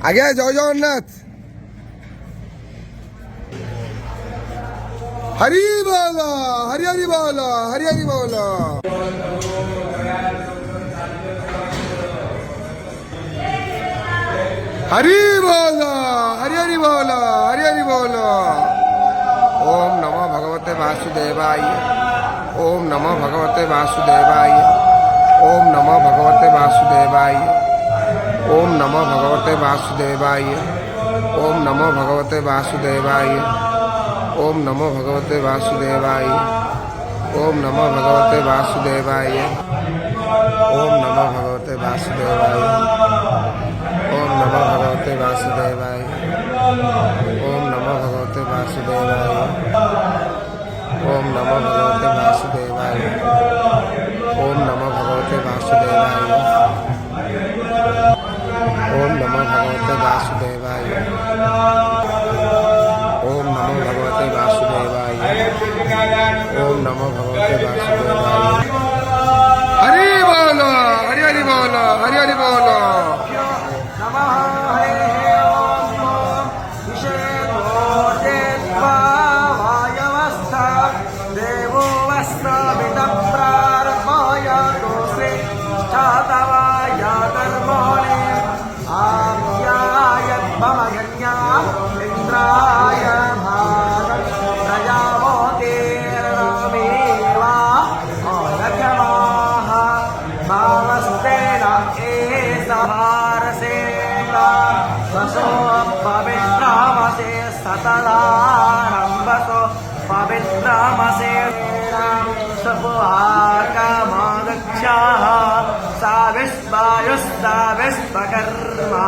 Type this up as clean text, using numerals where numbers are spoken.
আগে জয় জগন্নাথ। হরি বল, হরি হরি বল, হরি হরি বল। हरि बोल, हरि हरि बोल, हरि हरि बोल। ओम नमो भगवते वासुदेवाय, ओम नमो भगवते वासुदेवाय, ओम नमो भगवते वासुदेवाय, ओम नमो भगवते वासुदेवाय, ओम नमो भगवते वासुदेवाय, ओम नमो भगवते वासुदेवाय, ओम नमो भगवते वासुदेवाय, ओम नमो भगवते वासुदेवाय, ओम नमो भगवते वासुदेवाय, ओम नमो भगवते वासुदेवाय, ओम नमो भगवते वासुदेवाय, ओम नमो भगवते वासुदेवाय, ओम नमो भगवते वासुदेवाय, ओम नमो भगवते वासुदेवाय, ओम नमो भगवते वासुदेवाय। हरि बोलो, हरि हरि बोलो, हरि हरि बोलो। इंद्राय भारत प्रजापतिर्नमेवा औरभ्यमाः भावस्तेन एषभारसेना वसो पवित्रमसे सततारम्भसो पवित्रमसे सपुहार्कमागच्छाः सा विश्वायुस्ता विश्वकर्मा।